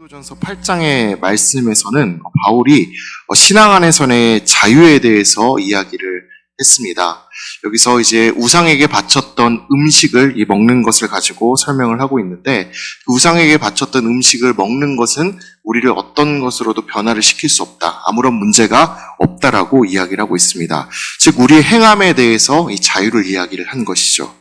고린도전서 8장의 말씀에서는 바울이 신앙 안에서의 자유에 대해서 이야기를 했습니다. 여기서 이제 우상에게 바쳤던 음식을 먹는 것을 가지고 설명을 하고 있는데, 그 우상에게 바쳤던 음식을 먹는 것은 우리를 어떤 것으로도 변화를 시킬 수 없다, 아무런 문제가 없다라고 이야기를 하고 있습니다. 즉 우리의 행함에 대해서 이 자유를 이야기를 한 것이죠.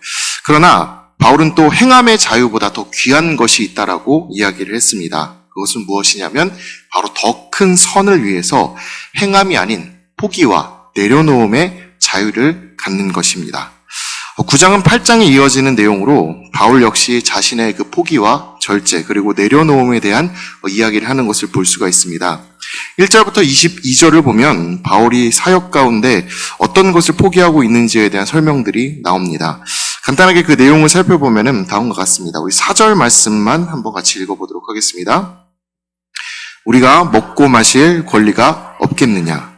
그러나 바울은 또 행함의 자유보다 더 귀한 것이 있다라고 이야기를 했습니다. 그것은 무엇이냐면 바로 더 큰 선을 위해서 행함이 아닌 포기와 내려놓음의 자유를 갖는 것입니다. 9장은 8장에 이어지는 내용으로 바울 역시 자신의 그 포기와 절제 그리고 내려놓음에 대한 이야기를 하는 것을 볼 수가 있습니다. 1절부터 22절을 보면 바울이 사역 가운데 어떤 것을 포기하고 있는지에 대한 설명들이 나옵니다. 간단하게 그 내용을 살펴보면 다음과 같습니다. 우리 4절 말씀만 한번 같이 읽어보도록 하겠습니다. 우리가 먹고 마실 권리가 없겠느냐.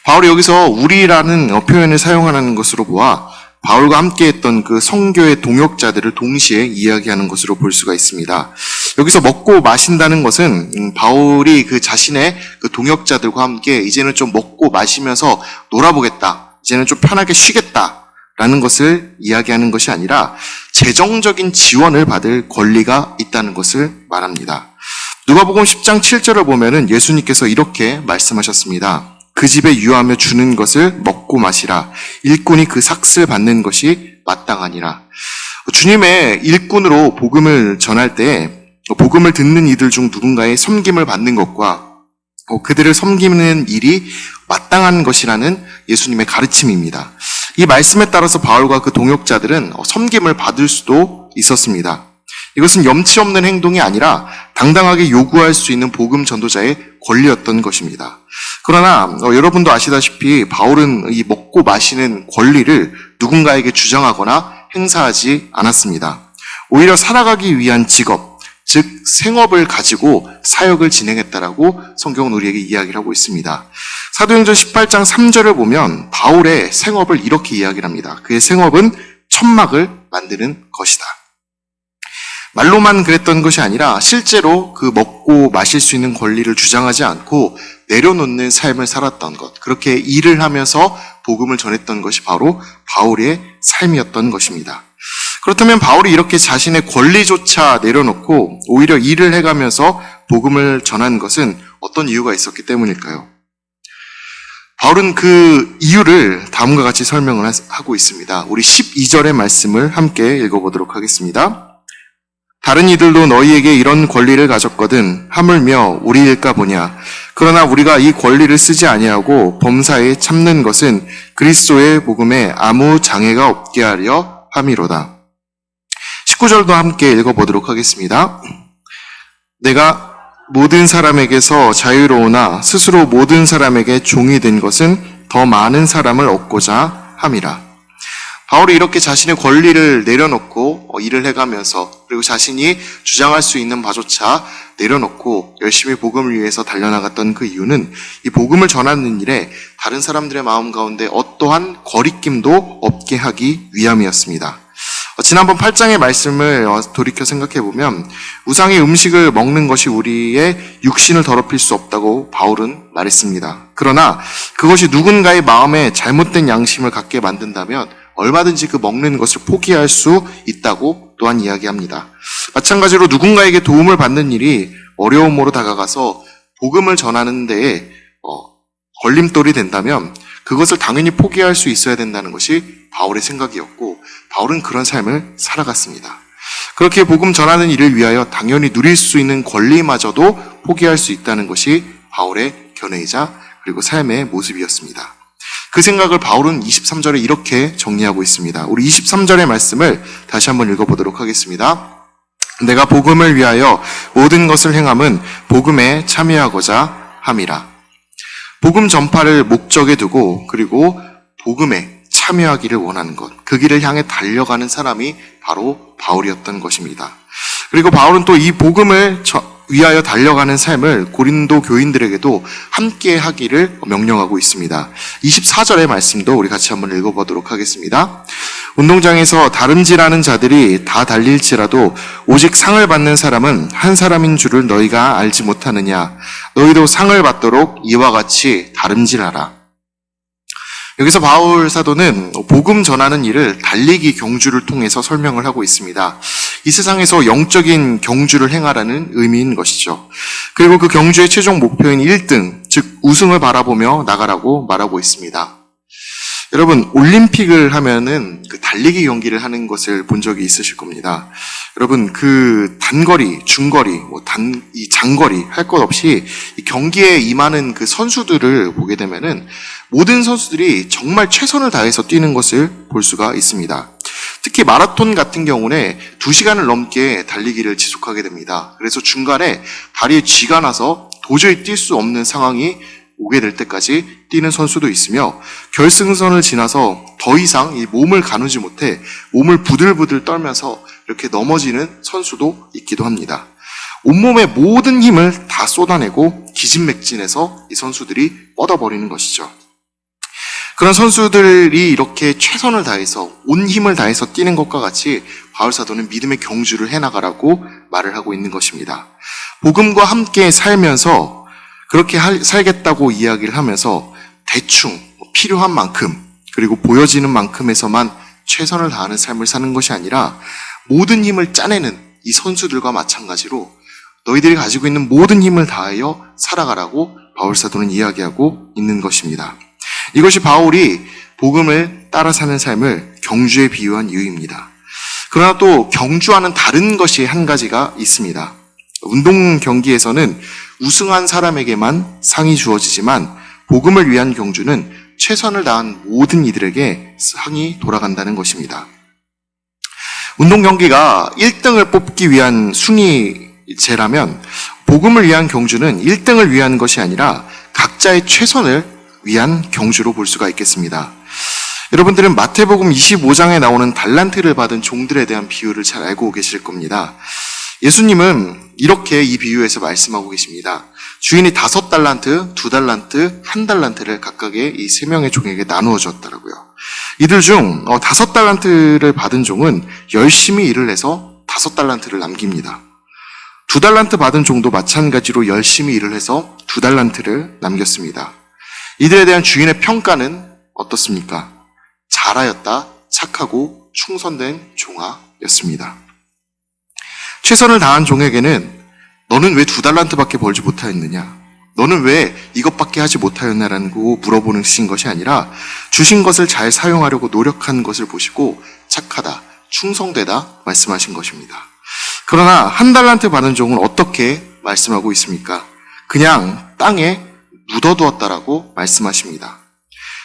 바울이 여기서 우리라는 표현을 사용하는 것으로 보아 바울과 함께했던 그 성교의 동역자들을 동시에 이야기하는 것으로 볼 수가 있습니다. 여기서 먹고 마신다는 것은 바울이 그 자신의 그 동역자들과 함께 이제는 좀 먹고 마시면서 놀아보겠다, 이제는 좀 편하게 쉬겠다라는 것을 이야기하는 것이 아니라 재정적인 지원을 받을 권리가 있다는 것을 말합니다. 누가복음 10장 7절을 보면은 예수님께서 이렇게 말씀하셨습니다. 그 집에 유하며 주는 것을 먹고 마시라. 일꾼이 그 삭슬 받는 것이 마땅하니라. 주님의 일꾼으로 복음을 전할 때 복음을 듣는 이들 중 누군가의 섬김을 받는 것과 그들을 섬기는 일이 마땅한 것이라는 예수님의 가르침입니다. 이 말씀에 따라서 바울과 그 동역자들은 섬김을 받을 수도 있었습니다. 이것은 염치 없는 행동이 아니라 당당하게 요구할 수 있는 복음 전도자의 권리였던 것입니다. 그러나 여러분도 아시다시피 바울은 이 먹고 마시는 권리를 누군가에게 주장하거나 행사하지 않았습니다. 오히려 살아가기 위한 직업, 즉 생업을 가지고 사역을 진행했다라고 성경은 우리에게 이야기를 하고 있습니다. 사도행전 18장 3절을 보면 바울의 생업을 이렇게 이야기를 합니다. 그의 생업은 천막을 만드는 것이다. 말로만 그랬던 것이 아니라 실제로 그 먹고 마실 수 있는 권리를 주장하지 않고 내려놓는 삶을 살았던 것, 그렇게 일을 하면서 복음을 전했던 것이 바로 바울의 삶이었던 것입니다. 그렇다면 바울이 이렇게 자신의 권리조차 내려놓고 오히려 일을 해가면서 복음을 전한 것은 어떤 이유가 있었기 때문일까요? 바울은 그 이유를 다음과 같이 설명을 하고 있습니다. 우리 12절의 말씀을 함께 읽어보도록 하겠습니다. 다른 이들도 너희에게 이런 권리를 가졌거든 하물며 우리일까 보냐. 그러나 우리가 이 권리를 쓰지 아니하고 범사에 참는 것은 그리스도의 복음에 아무 장애가 없게 하려 함이로다. 19절도 함께 읽어보도록 하겠습니다. 내가 모든 사람에게서 자유로우나 스스로 모든 사람에게 종이 된 것은 더 많은 사람을 얻고자 함이라. 바울이 이렇게 자신의 권리를 내려놓고 일을 해가면서, 그리고 자신이 주장할 수 있는 바조차 내려놓고 열심히 복음을 위해서 달려나갔던 그 이유는 이 복음을 전하는 일에 다른 사람들의 마음 가운데 어떠한 거리낌도 없게 하기 위함이었습니다. 지난번 8장의 말씀을 돌이켜 생각해보면 우상의 음식을 먹는 것이 우리의 육신을 더럽힐 수 없다고 바울은 말했습니다. 그러나 그것이 누군가의 마음에 잘못된 양심을 갖게 만든다면 얼마든지 그 먹는 것을 포기할 수 있다고 또한 이야기합니다. 마찬가지로 누군가에게 도움을 받는 일이 어려움으로 다가가서 복음을 전하는 데에 걸림돌이 된다면 그것을 당연히 포기할 수 있어야 된다는 것이 바울의 생각이었고, 바울은 그런 삶을 살아갔습니다. 그렇게 복음 전하는 일을 위하여 당연히 누릴 수 있는 권리마저도 포기할 수 있다는 것이 바울의 견해이자 그리고 삶의 모습이었습니다. 그 생각을 바울은 23절에 이렇게 정리하고 있습니다. 우리 23절의 말씀을 다시 한번 읽어보도록 하겠습니다. 내가 복음을 위하여 모든 것을 행함은 복음에 참여하고자 함이라. 복음 전파를 목적에 두고 그리고 복음에 참여하기를 원하는 것, 그 길을 향해 달려가는 사람이 바로 바울이었던 것입니다. 그리고 바울은 또 이 복음을 위하여 달려가는 삶을 고린도 교인들에게도 함께 하기를 명령하고 있습니다. 24절의 말씀도 우리 같이 한번 읽어보도록 하겠습니다. 운동장에서 다름질하는 자들이 다 달릴지라도 오직 상을 받는 사람은 한 사람인 줄을 너희가 알지 못하느냐. 너희도 상을 받도록 이와 같이 다름질하라. 여기서 바울 사도는 복음 전하는 일을 달리기 경주를 통해서 설명을 하고 있습니다. 이 세상에서 영적인 경주를 행하라는 의미인 것이죠. 그리고 그 경주의 최종 목표인 1등, 즉 우승을 바라보며 나가라고 말하고 있습니다. 여러분, 올림픽을 하면은 그 달리기 경기를 하는 것을 본 적이 있으실 겁니다. 여러분, 그 단거리, 중거리, 이 장거리 할 것 없이 이 경기에 임하는 그 선수들을 보게 되면은 모든 선수들이 정말 최선을 다해서 뛰는 것을 볼 수가 있습니다. 특히 마라톤 같은 경우는 2시간을 넘게 달리기를 지속하게 됩니다. 그래서 중간에 다리에 쥐가 나서 도저히 뛸 수 없는 상황이 오게 될 때까지 뛰는 선수도 있으며 결승선을 지나서 더 이상 이 몸을 가누지 못해 몸을 부들부들 떨면서 이렇게 넘어지는 선수도 있기도 합니다. 온몸의 모든 힘을 다 쏟아내고 기진맥진해서 이 선수들이 뻗어버리는 것이죠. 그런 선수들이 이렇게 최선을 다해서 온 힘을 다해서 뛰는 것과 같이 바울 사도는 믿음의 경주를 해나가라고 말을 하고 있는 것입니다. 복음과 함께 살면서 그렇게 살겠다고 이야기를 하면서 대충 필요한 만큼 그리고 보여지는 만큼에서만 최선을 다하는 삶을 사는 것이 아니라 모든 힘을 짜내는 이 선수들과 마찬가지로 너희들이 가지고 있는 모든 힘을 다하여 살아가라고 바울 사도는 이야기하고 있는 것입니다. 이것이 바울이 복음을 따라 사는 삶을 경주에 비유한 이유입니다. 그러나 또 경주와는 다른 것이 한 가지가 있습니다. 운동 경기에서는 우승한 사람에게만 상이 주어지지만 복음을 위한 경주는 최선을 다한 모든 이들에게 상이 돌아간다는 것입니다. 운동 경기가 1등을 뽑기 위한 순위제라면 복음을 위한 경주는 1등을 위한 것이 아니라 각자의 최선을 위한 경주로 볼 수가 있겠습니다. 여러분들은 마태복음 25장에 나오는 달란트를 받은 종들에 대한 비유를 잘 알고 계실 겁니다. 예수님은 이렇게 이 비유에서 말씀하고 계십니다. 주인이 5달란트, 2달란트, 1달란트를 각각의 이 3명의 종에게 나누어 줬더라고요. 이들 중 5달란트를 받은 종은 열심히 일을 해서 5달란트를 남깁니다. 2달란트 받은 종도 마찬가지로 열심히 일을 해서 2달란트를 남겼습니다. 이들에 대한 주인의 평가는 어떻습니까? 잘하였다, 착하고 충성된 종아였습니다. 최선을 다한 종에게는 너는 왜 2달란트밖에 벌지 못하였느냐? 너는 왜 이것밖에 하지 못하였냐라고 물어보는 것이 아니라 주신 것을 잘 사용하려고 노력한 것을 보시고 착하다, 충성되다 말씀하신 것입니다. 그러나 1달란트 받은 종은 어떻게 말씀하고 있습니까? 그냥 땅에 묻어두었다라고 말씀하십니다.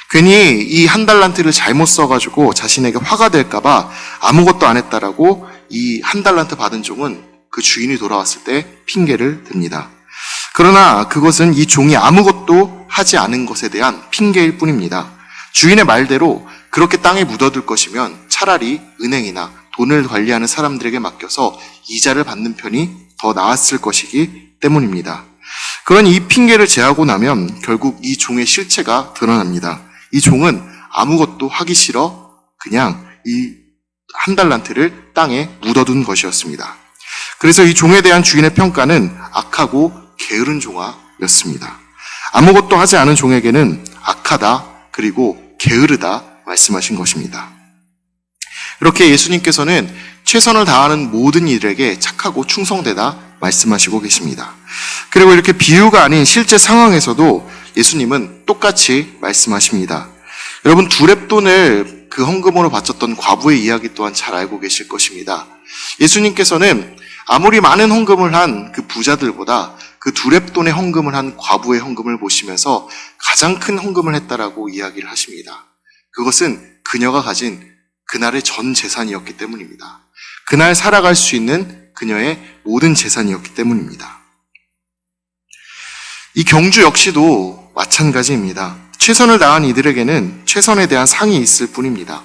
괜히 이 1달란트를 잘못 써가지고 자신에게 화가 될까봐 아무것도 안 했다라고 이 1달란트 받은 종은 그 주인이 돌아왔을 때 핑계를 댑니다. 그러나 그것은 이 종이 아무것도 하지 않은 것에 대한 핑계일 뿐입니다. 주인의 말대로 그렇게 땅에 묻어둘 것이면 차라리 은행이나 돈을 관리하는 사람들에게 맡겨서 이자를 받는 편이 더 나았을 것이기 때문입니다. 그런 이 핑계를 제하고 나면 결국 이 종의 실체가 드러납니다. 이 종은 아무것도 하기 싫어 그냥 이 1달란트를 땅에 묻어둔 것이었습니다. 그래서 이 종에 대한 주인의 평가는 악하고 게으른 종아였습니다. 아무것도 하지 않은 종에게는 악하다 그리고 게으르다 말씀하신 것입니다. 이렇게 예수님께서는 최선을 다하는 모든 이들에게 착하고 충성되다 말씀하시고 계십니다. 그리고 이렇게 비유가 아닌 실제 상황에서도 예수님은 똑같이 말씀하십니다. 여러분, 두렙돈을 그 헌금으로 바쳤던 과부의 이야기 또한 잘 알고 계실 것입니다. 예수님께서는 아무리 많은 헌금을 한 그 부자들보다 그 두렙돈의 헌금을 한 과부의 헌금을 보시면서 가장 큰 헌금을 했다라고 이야기를 하십니다. 그것은 그녀가 가진 그날의 전 재산이었기 때문입니다. 그날 살아갈 수 있는 그녀의 모든 재산이었기 때문입니다. 이 경주 역시도 마찬가지입니다. 최선을 다한 이들에게는 최선에 대한 상이 있을 뿐입니다.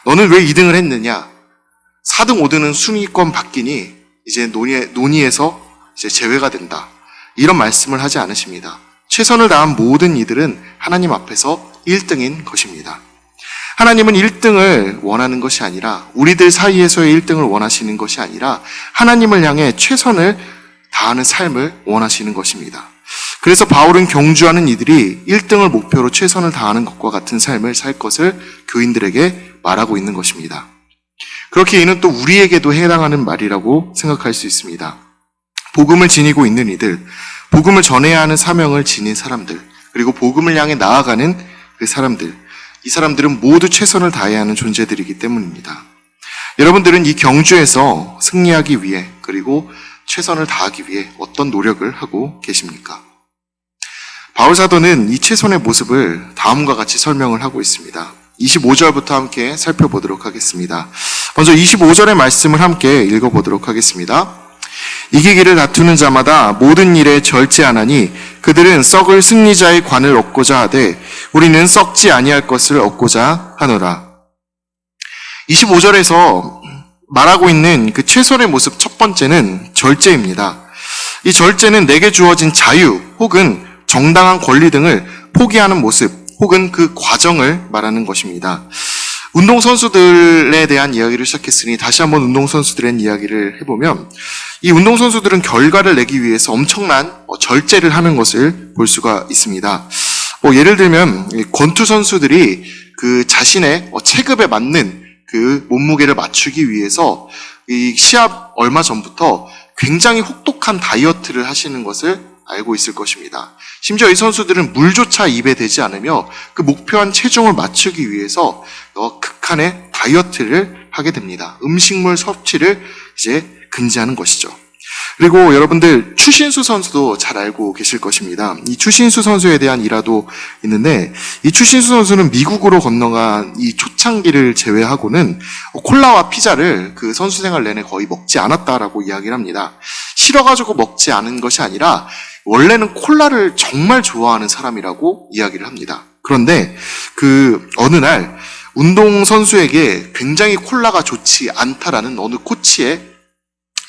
너는 왜 2등을 했느냐? 4등, 5등은 순위권 바뀌니 이제 논의에서 이제 제외가 된다. 이런 말씀을 하지 않으십니다. 최선을 다한 모든 이들은 하나님 앞에서 1등인 것입니다. 하나님은 1등을 원하는 것이 아니라 우리들 사이에서의 1등을 원하시는 것이 아니라 하나님을 향해 최선을 다하는 삶을 원하시는 것입니다. 그래서 바울은 경주하는 이들이 1등을 목표로 최선을 다하는 것과 같은 삶을 살 것을 교인들에게 말하고 있는 것입니다. 그렇게 이는 또 우리에게도 해당하는 말이라고 생각할 수 있습니다. 복음을 지니고 있는 이들, 복음을 전해야 하는 사명을 지닌 사람들, 그리고 복음을 향해 나아가는 그 사람들, 이 사람들은 모두 최선을 다해야 하는 존재들이기 때문입니다. 여러분들은 이 경주에서 승리하기 위해, 그리고 최선을 다하기 위해 어떤 노력을 하고 계십니까? 바울 사도는 이 최선의 모습을 다음과 같이 설명을 하고 있습니다. 25절부터 함께 살펴보도록 하겠습니다. 먼저 25절의 말씀을 함께 읽어보도록 하겠습니다. 이기기를 다투는 자마다 모든 일에 절제하나니 그들은 썩을 승리자의 관을 얻고자 하되 우리는 썩지 아니할 것을 얻고자 하노라. 25절에서 말하고 있는 그 최선의 모습 첫 번째는 절제입니다. 이 절제는 내게 주어진 자유 혹은 정당한 권리 등을 포기하는 모습 혹은 그 과정을 말하는 것입니다. 운동선수들에 대한 이야기를 시작했으니 다시 한번 운동선수들의 이야기를 해보면 이 운동선수들은 결과를 내기 위해서 엄청난 절제를 하는 것을 볼 수가 있습니다. 예를 들면 권투 선수들이 그 자신의 체급에 맞는 그 몸무게를 맞추기 위해서 이 시합 얼마 전부터 굉장히 혹독한 다이어트를 하시는 것을 알고 있을 것입니다. 심지어 이 선수들은 물조차 입에 대지 않으며 그 목표한 체중을 맞추기 위해서 극한의 다이어트를 하게 됩니다. 음식물 섭취를 이제 금지하는 것이죠. 그리고 여러분들 추신수 선수도 잘 알고 계실 것입니다. 이 추신수 선수에 대한 일화도 있는데 이 추신수 선수는 미국으로 건너간 이 초창기를 제외하고는 콜라와 피자를 그 선수 생활 내내 거의 먹지 않았다라고 이야기를 합니다. 싫어가지고 먹지 않은 것이 아니라 원래는 콜라를 정말 좋아하는 사람이라고 이야기를 합니다. 그런데 그 어느 날 운동선수에게 굉장히 콜라가 좋지 않다라는 어느 코치의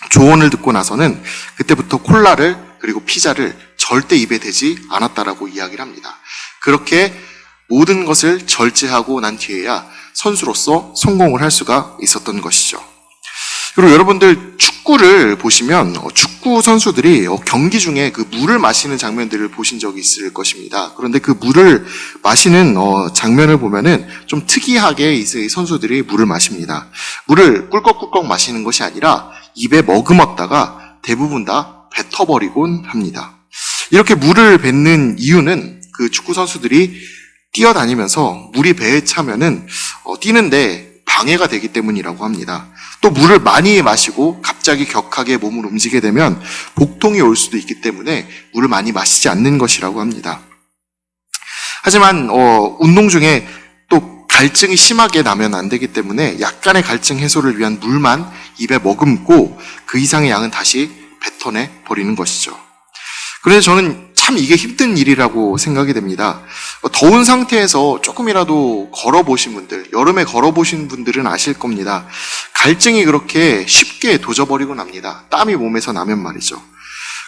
조언을 듣고 나서는 그때부터 콜라를 그리고 피자를 절대 입에 대지 않았다라고 이야기를 합니다. 그렇게 모든 것을 절제하고 난 뒤에야 선수로서 성공을 할 수가 있었던 것이죠. 그리고 여러분들 축구를 보시면 축구 선수들이 경기 중에 그 물을 마시는 장면들을 보신 적이 있을 것입니다. 그런데 그 물을 마시는 장면을 보면은 좀 특이하게 이 선수들이 물을 마십니다. 물을 꿀꺽꿀꺽 마시는 것이 아니라 입에 머금었다가 대부분 다 뱉어버리곤 합니다. 이렇게 물을 뱉는 이유는 그 축구 선수들이 뛰어다니면서 물이 배에 차면은 뛰는데 방해가 되기 때문이라고 합니다. 또 물을 많이 마시고 갑자기 격하게 몸을 움직이게 되면 복통이 올 수도 있기 때문에 물을 많이 마시지 않는 것이라고 합니다. 하지만 운동 중에 또 갈증이 심하게 나면 안 되기 때문에 약간의 갈증 해소를 위한 물만 입에 머금고 그 이상의 양은 다시 뱉어내 버리는 것이죠. 그래서 저는 참 이게 힘든 일이라고 생각이 됩니다. 더운 상태에서 조금이라도 걸어보신 분들, 여름에 걸어보신 분들은 아실 겁니다. 갈증이 그렇게 쉽게 도져버리고 납니다. 땀이 몸에서 나면 말이죠.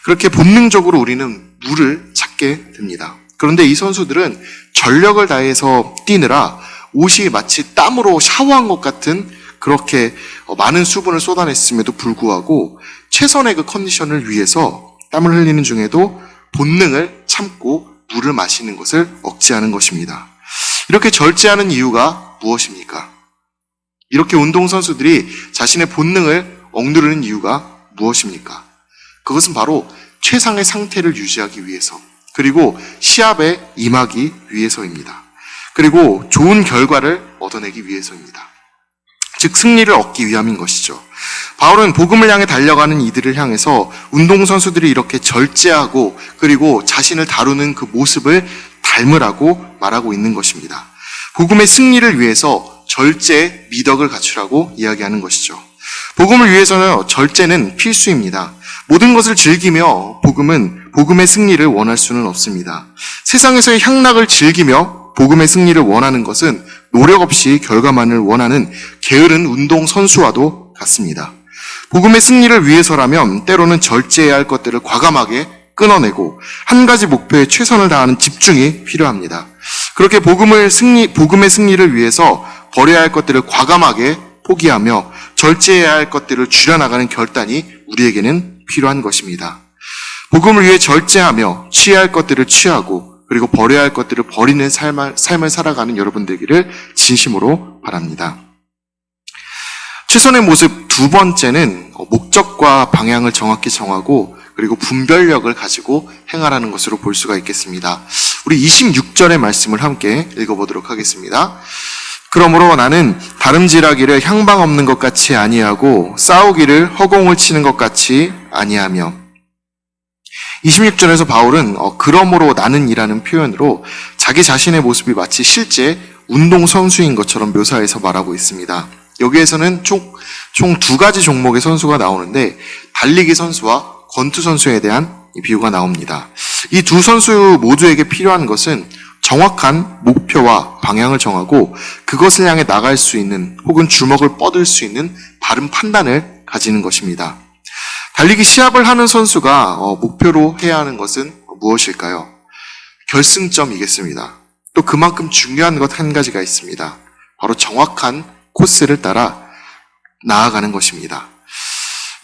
그렇게 본능적으로 우리는 물을 찾게 됩니다. 그런데 이 선수들은 전력을 다해서 뛰느라 옷이 마치 땀으로 샤워한 것 같은 그렇게 많은 수분을 쏟아냈음에도 불구하고 최선의 그 컨디션을 위해서 땀을 흘리는 중에도 본능을 참고 물을 마시는 것을 억제하는 것입니다. 이렇게 절제하는 이유가 무엇입니까? 이렇게 운동선수들이 자신의 본능을 억누르는 이유가 무엇입니까? 그것은 바로 최상의 상태를 유지하기 위해서, 그리고 시합에 임하기 위해서입니다. 그리고 좋은 결과를 얻어내기 위해서입니다. 즉 승리를 얻기 위함인 것이죠. 바울은 복음을 향해 달려가는 이들을 향해서 운동선수들이 이렇게 절제하고 그리고 자신을 다루는 그 모습을 닮으라고 말하고 있는 것입니다. 복음의 승리를 위해서 절제의 미덕을 갖추라고 이야기하는 것이죠. 복음을 위해서는 절제는 필수입니다. 모든 것을 즐기며 복음의 승리를 원할 수는 없습니다. 세상에서의 향락을 즐기며 복음의 승리를 원하는 것은 노력 없이 결과만을 원하는 게으른 운동선수와도 같습니다. 복음의 승리를 위해서라면 때로는 절제해야 할 것들을 과감하게 끊어내고 한 가지 목표에 최선을 다하는 집중이 필요합니다. 그렇게 복음의 승리를 위해서 버려야 할 것들을 과감하게 포기하며 절제해야 할 것들을 줄여나가는 결단이 우리에게는 필요한 것입니다. 복음을 위해 절제하며 취해야 할 것들을 취하고 그리고 버려야 할 것들을 버리는 삶을 살아가는 여러분 되기를 진심으로 바랍니다. 최선의 모습 두 번째는 목적과 방향을 정확히 정하고 그리고 분별력을 가지고 행하라는 것으로 볼 수가 있겠습니다. 우리 26절의 말씀을 함께 읽어보도록 하겠습니다. 그러므로 나는 다름질하기를 향방 없는 것 같이 아니하고 싸우기를 허공을 치는 것 같이 아니하며 26절에서 바울은 그러므로 나는이라는 표현으로 자기 자신의 모습이 마치 실제 운동선수인 것처럼 묘사해서 말하고 있습니다. 여기에서는 총 두 가지 종목의 선수가 나오는데 달리기 선수와 권투 선수에 대한 비유가 나옵니다. 이 두 선수 모두에게 필요한 것은 정확한 목표와 방향을 정하고 그것을 향해 나갈 수 있는 혹은 주먹을 뻗을 수 있는 바른 판단을 가지는 것입니다. 달리기 시합을 하는 선수가 목표로 해야 하는 것은 무엇일까요? 결승점이겠습니다. 또 그만큼 중요한 것 한 가지가 있습니다. 바로 정확한 코스를 따라 나아가는 것입니다.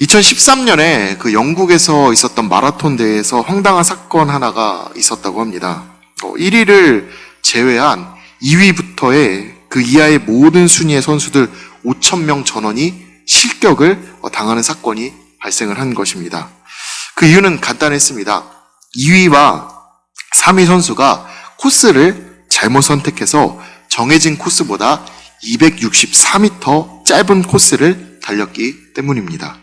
2013년에 그 영국에서 있었던 마라톤 대회에서 황당한 사건 하나가 있었다고 합니다. 1위를 제외한 2위부터의 그 이하의 모든 순위의 선수들 5,000명 전원이 실격을 당하는 사건이 발생을 한 것입니다. 그 이유는 간단했습니다. 2위와 3위 선수가 코스를 잘못 선택해서 정해진 코스보다 264m 짧은 코스를 달렸기 때문입니다.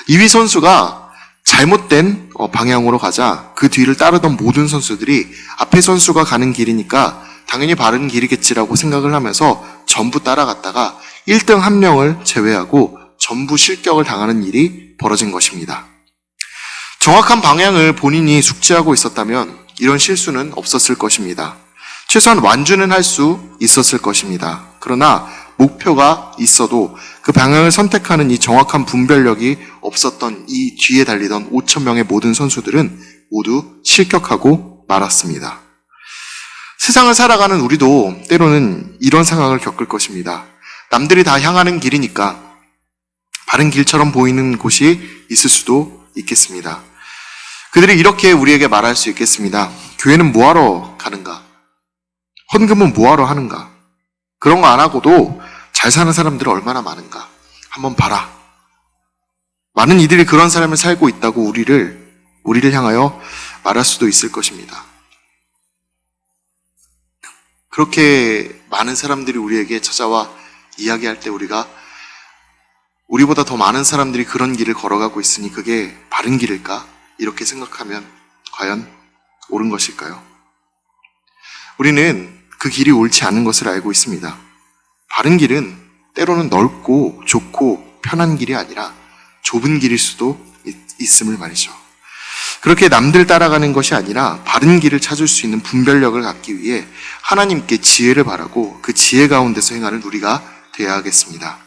2위 선수가 잘못된 방향으로 가자 그 뒤를 따르던 모든 선수들이 앞에 선수가 가는 길이니까 당연히 바른 길이겠지라고 생각을 하면서 전부 따라갔다가 1등 한 명을 제외하고 전부 실격을 당하는 일이 벌어진 것입니다. 정확한 방향을 본인이 숙지하고 있었다면 이런 실수는 없었을 것입니다. 최소한 완주는 할 수 있었을 것입니다. 그러나 목표가 있어도 그 방향을 선택하는 이 정확한 분별력이 없었던 이 뒤에 달리던 5,000명의 모든 선수들은 모두 실격하고 말았습니다. 세상을 살아가는 우리도 때로는 이런 상황을 겪을 것입니다. 남들이 다 향하는 길이니까 바른 길처럼 보이는 곳이 있을 수도 있겠습니다. 그들이 이렇게 우리에게 말할 수 있겠습니다. 교회는 뭐하러 가는가? 헌금은 뭐하러 하는가? 그런 거 안 하고도 잘 사는 사람들은 얼마나 많은가? 한번 봐라. 많은 이들이 그런 삶을 살고 있다고 우리를 향하여 말할 수도 있을 것입니다. 그렇게 많은 사람들이 우리에게 찾아와 이야기할 때 우리보다 더 많은 사람들이 그런 길을 걸어가고 있으니 그게 바른 길일까? 이렇게 생각하면 과연 옳은 것일까요? 우리는 그 길이 옳지 않은 것을 알고 있습니다. 바른 길은 때로는 넓고 좋고 편한 길이 아니라 좁은 길일 수도 있음을 말이죠. 그렇게 남들 따라가는 것이 아니라 바른 길을 찾을 수 있는 분별력을 갖기 위해 하나님께 지혜를 바라고 그 지혜 가운데서 행하는 우리가 되어야 하겠습니다.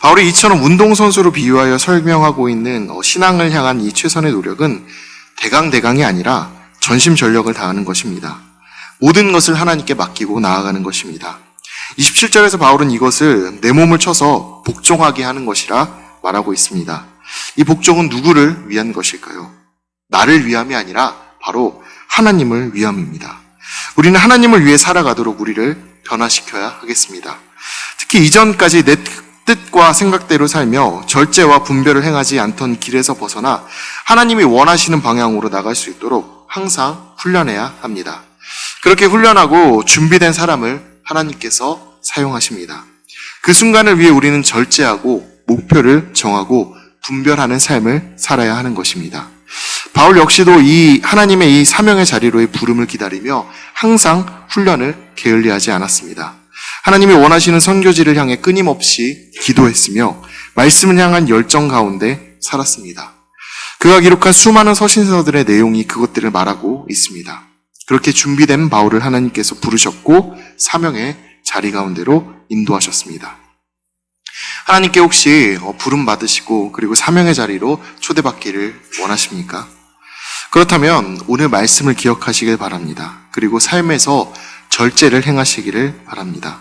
바울이 이처럼 운동선수로 비유하여 설명하고 있는 신앙을 향한 이 최선의 노력은 대강대강이 아니라 전심전력을 다하는 것입니다. 모든 것을 하나님께 맡기고 나아가는 것입니다. 27절에서 바울은 이것을 내 몸을 쳐서 복종하게 하는 것이라 말하고 있습니다. 이 복종은 누구를 위한 것일까요? 나를 위함이 아니라 바로 하나님을 위함입니다. 우리는 하나님을 위해 살아가도록 우리를 변화시켜야 하겠습니다. 특히 이전까지 내 뜻과 생각대로 살며 절제와 분별을 행하지 않던 길에서 벗어나 하나님이 원하시는 방향으로 나갈 수 있도록 항상 훈련해야 합니다. 그렇게 훈련하고 준비된 사람을 하나님께서 사용하십니다. 그 순간을 위해 우리는 절제하고 목표를 정하고 분별하는 삶을 살아야 하는 것입니다. 바울 역시도 이 하나님의 이 사명의 자리로의 부름을 기다리며 항상 훈련을 게을리하지 않았습니다. 하나님이 원하시는 선교지를 향해 끊임없이 기도했으며 말씀을 향한 열정 가운데 살았습니다. 그가 기록한 수많은 서신서들의 내용이 그것들을 말하고 있습니다. 그렇게 준비된 바울을 하나님께서 부르셨고 사명의 자리 가운데로 인도하셨습니다. 하나님께 혹시 부름 받으시고 그리고 사명의 자리로 초대받기를 원하십니까? 그렇다면 오늘 말씀을 기억하시길 바랍니다. 그리고 삶에서 절제를 행하시기를 바랍니다.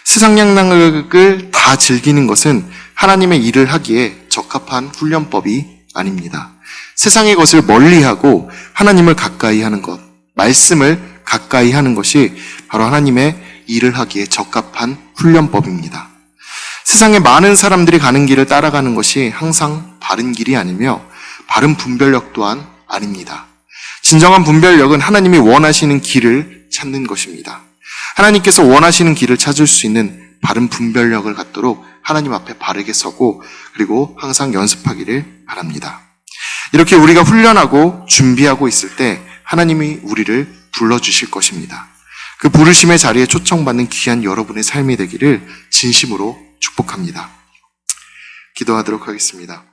세상 양락을 다 즐기는 것은 하나님의 일을 하기에 적합한 훈련법이 아닙니다. 세상의 것을 멀리하고 하나님을 가까이 하는 것, 말씀을 가까이 하는 것이 바로 하나님의 일을 하기에 적합한 훈련법입니다. 세상에 많은 사람들이 가는 길을 따라가는 것이 항상 바른 길이 아니며 바른 분별력 또한 아닙니다. 진정한 분별력은 하나님이 원하시는 길을 찾는 것입니다. 하나님께서 원하시는 길을 찾을 수 있는 바른 분별력을 갖도록 하나님 앞에 바르게 서고 그리고 항상 연습하기를 바랍니다. 이렇게 우리가 훈련하고 준비하고 있을 때 하나님이 우리를 불러주실 것입니다. 그 부르심의 자리에 초청받는 귀한 여러분의 삶이 되기를 진심으로 축복합니다. 기도하도록 하겠습니다.